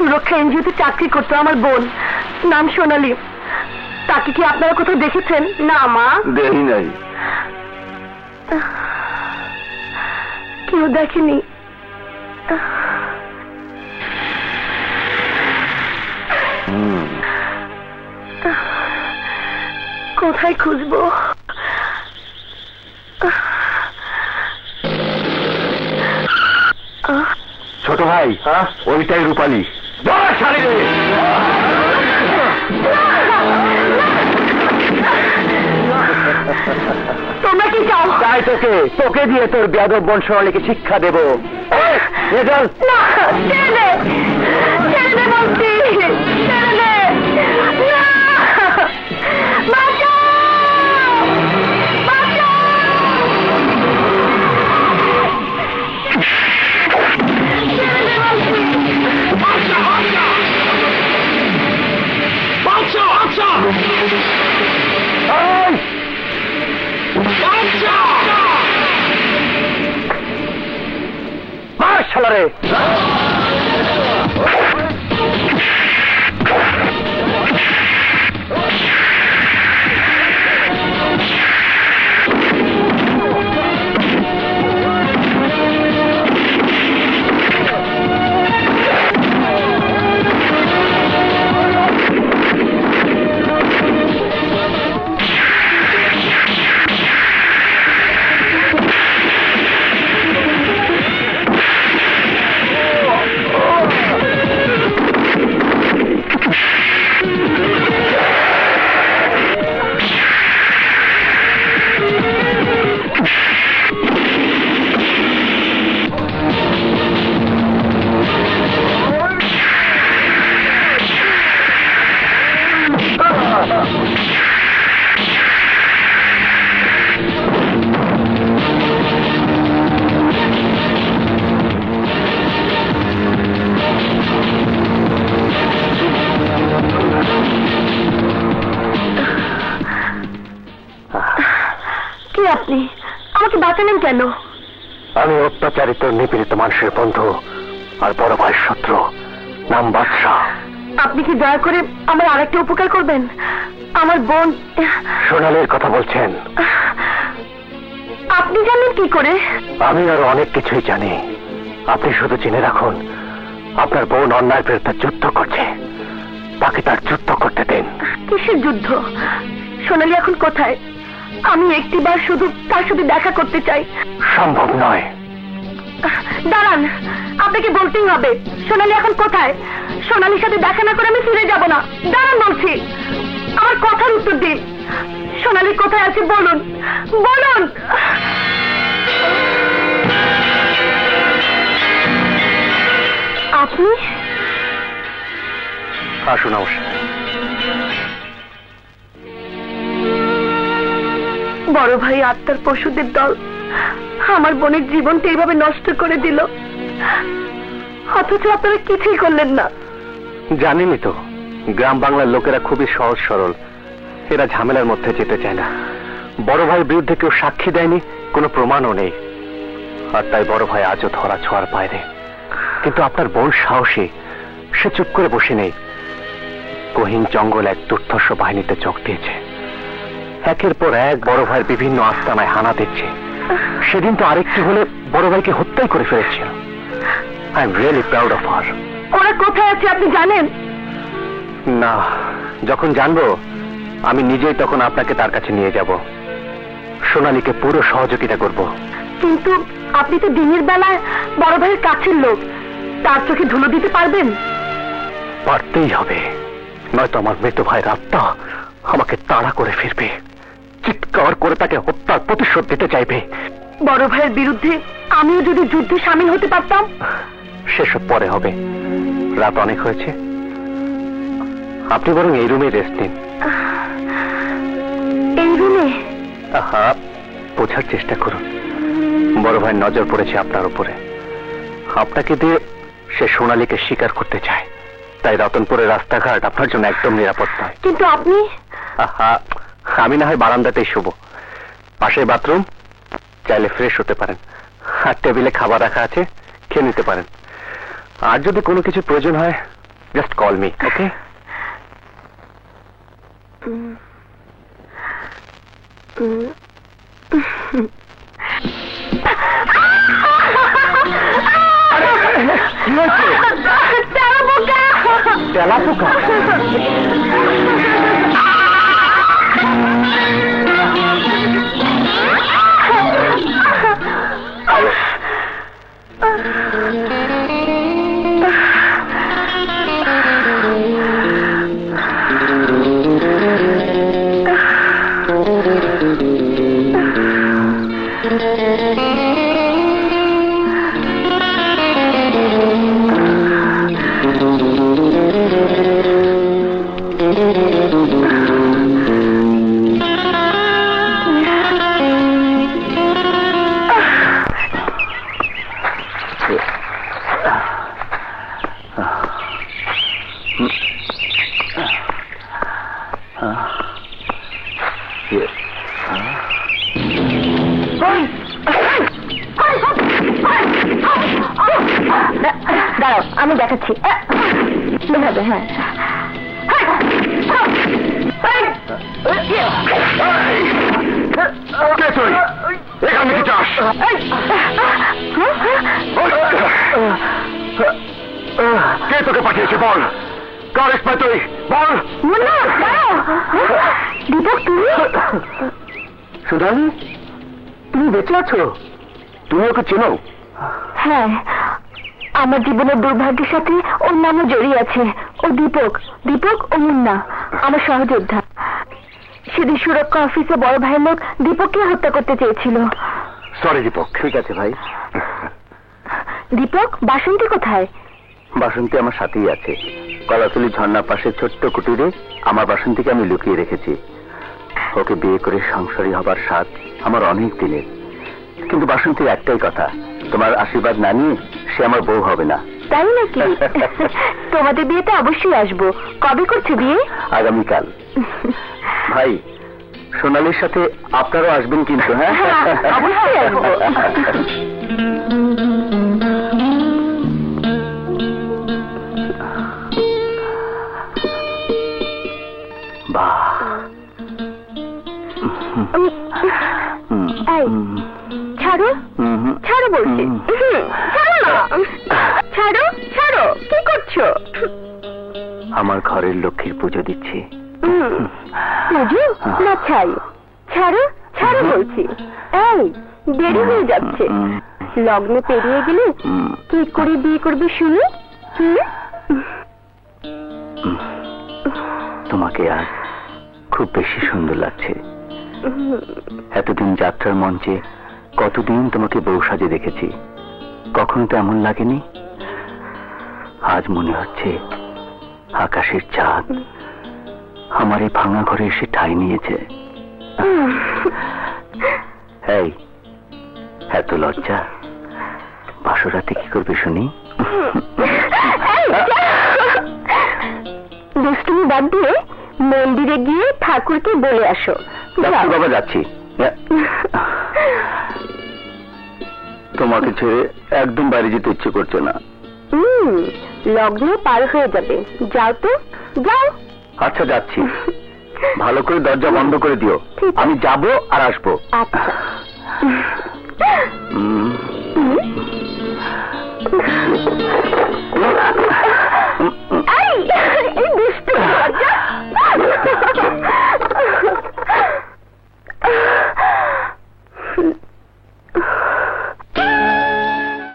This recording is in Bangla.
সুরক্ষা এনজিওতে চাকরি করতো আমার বোন, নাম সোনালী। তাকে কি আপনারা কোথাও দেখেছেন? না মা, দেখি নাই। কেউ দেখেনি। কোথায় খুঁজবো? ছোট ভাই, ওইটাই রূপালী। তোমরা কি চাও? চাই তোকে, তোকে দিয়ে তোর বেয়াদব বোন সোনালীকে শিক্ষা দেব। না, ছেড়ে দে, ছেড়ে দে বলছি, ছেড়ে দে। না, বাঁচাও, বাঁচাও। শালারে আপনি আমাকে বাঁচালেন কেন? আমি অত্যাচারিত নিপীড়িত মানুষের বন্ধু আর বড় ভাইয়ের শত্রু, নাম বাদশা। আপনি কি দয়া করে আমার আরেকটা উপকার করবেন? আমার বোন সোনালীর কথা বলছেন? আপনি জানেন কি করে? আমি আরো অনেক কিছুই জানি। আপনি শুধু জেনে রাখুন, আপনার বোন অন্যায়ের বিরুদ্ধে যুদ্ধ করছে, তাকে তার যুদ্ধ করতে দিন। কিসের যুদ্ধ? সোনালী এখন কোথায়? আমি একটিবার শুধু তার সাথে দেখা করতে চাই। সম্ভব নয়। দাঁড়ান, আপনাকে বলতেই হবে সোনালী এখন কোথায়। সোনালীর সাথে দেখা না করে আমি ফিরে যাব না। দাঁড়ান বলছি, আমার কথার উত্তর দিন। সোনালী কোথায় আছে বলুন, বলুন। আপনি? আসুন অবশ্যই। বড় ভাই আত্মার পশুদের দল আমার বোনের জীবনটা এইভাবে নষ্ট করে দিল, অথচ আপনারা কিছুই করলেন না। জানিনি তো, গ্রাম বাংলার লোকেরা খুবই সহজ সরল, এরা ঝামেলার মধ্যে যেতে চায় না। বড় ভাইয়ের বিরুদ্ধে কেউ সাক্ষী দেয়নি, কোনো প্রমাণও নেই, আর তাই বড় ভাই আজও ধরা ছোঁয়ার বাইরে। কিন্তু আপনার বোন সাহসী, সে চুপ করে বসে নেই। গহীন জঙ্গল এক দুর্ধর্ষ বাহিনীতে যোগ দিয়েছে, একের পর এক বড় ভাইয়ের বিভিন্ন আস্তানায় হানা দিচ্ছে। সেদিন তো আরেকটি হলে বড় ভাইকে হত্যাই করে ফেলেছিল। I am really proud of her. ওরা কোথায় আছে আপনি জানেন? না, যখন জানবো আমি নিজেই তখন আপনাকে তার কাছে নিয়ে যাব। সোনালীকে পুরো সহযোগিতা করব। কিন্তু আপনি তো দিনের বেলায় বড় ভাইয়ের কাছের লোক, তার চোখে ধুলো দিতে পারবেন? পারতেই হবে, নয়তো আমার মৃত ভাইয়ের আত্মা আমাকে তাড়া করে ফিরবে, চিৎকার করে তাকে হত্যার প্রতিশোধ দিতে চাইবে। বড় ভাইয়ের বিরুদ্ধে আমিও যদি যুদ্ধে সামিল হতে পারতাম। সেসব পরে হবে, রাত অনেক হয়েছে, আপনি বরং এই রুমে রেস্ট নিন। এই রুমে? হ্যাঁ, বোঝার চেষ্টা করুন। বড় ভাই নজর পড়েছে আপনার উপরে, আপনাকে দিয়ে সে সোনালীকে স্বীকার করতে চায়, তাই রতনপুরের রাস্তাঘাট আপনার জন্য একদম নিরাপদ নয়। কিন্তু আপনি? আমি না হয় বারান্দাতেই শুবো, পাশে বাথরুম, চাইলে ফ্রেশ হতে পারেন, আর টেবিলে খাবার রাখা আছে, খেয়ে নিতে পারেন। আর যদি কোনো কিছু প্রয়োজন হয় জাস্ট কল মি, ওকে? তেলা পোকা? দাঁড়াও, আমি দেখাচ্ছি। হবে, হ্যাঁ। এখানে কি চাস? কে তোকে পাঠিয়েছে বল? কার এক্সপার্ট তুই বল? দীপক, তুমি? সুধানী, তুমি বেঁচে আছো? তুমি ওকে চেনো? হ্যাঁ, আমার জীবনের দুর্ভাগ্যের সাথে ওর নামও জড়িয়ে আছে। ও দীপক, দীপক ও মুন্না, আমার সহযোদ্ধা। সেদিন সুরক্ষা অফিসে বড় ভাইয়ের লোক দীপককে হত্যা করতে চেয়েছিল। সরি দীপক। ঠিক আছে ভাই। দীপক, বাসন্তী কোথায়? বাসন্তী আমার সাথেই আছে। কলাতলি ঝর্ণার পাশে ছোট্ট কুটিরে আমার বাসন্তীকে আমি লুকিয়ে রেখেছি। ওকে বিয়ে করে সংসারী হবার স্বাদ আমার অনেক দিনের। কিন্তু বাসন্তীর একটাই কথা, তোমার আশীর্বাদ না নিয়ে সে আমার বউ হবে না। তাই নাকি? তোমাদের বিয়েতে অবশ্যই আসবো। কবে করছো বিয়ে? আগামীকাল। ভাই, সোনালীর সাথে আপনারাও আসবেন কিন্তু। হ্যাঁ, অবশ্যই আসবো। ছাড়ো, ছাড়ো বলছি। ছাড়ো না, ছাড়ো, ছাড়ো। কি করছো? আমার ঘরের লক্ষ্মীর পুজো দিচ্ছি। পুজো না ছাই? ছাড়ো, ছাড়ো বলছি। এই, দেরি হয়ে যাচ্ছে। লগ্ন পেরিয়ে গেলে কি করে বিয়ে করবে শুনি? তোমাকে আজ খুব বেশি সুন্দর লাগছে। এতদিন যাত্রার মঞ্চে কতদিন তোমাকে বউ সাজে দেখেছি, কখনো তো এমন লাগেনি। আজ মনে হচ্ছে আকাশের চাঁদ আমার এই ভাঙা ঘরে এসে ঠাঁই নিয়েছে। এই, এত লজ্জা? বাসরাতে কি করবে শুনি? দুষ্টুমি বাদ দিয়ে মন্দিরে গিয়ে ঠাকুরকে বলে আসো। বাবা, যাচ্ছি। তোমাকে ছেড়ে একদম বাইরে যেতে ইচ্ছে করছে না। লগ্ন পার হয়ে যাবে, যাও তো, যাও। আচ্ছা, যাচ্ছি। ভালো করে দরজা বন্ধ করে দিও। আমি যাবো আর আসবো। আচ্ছা।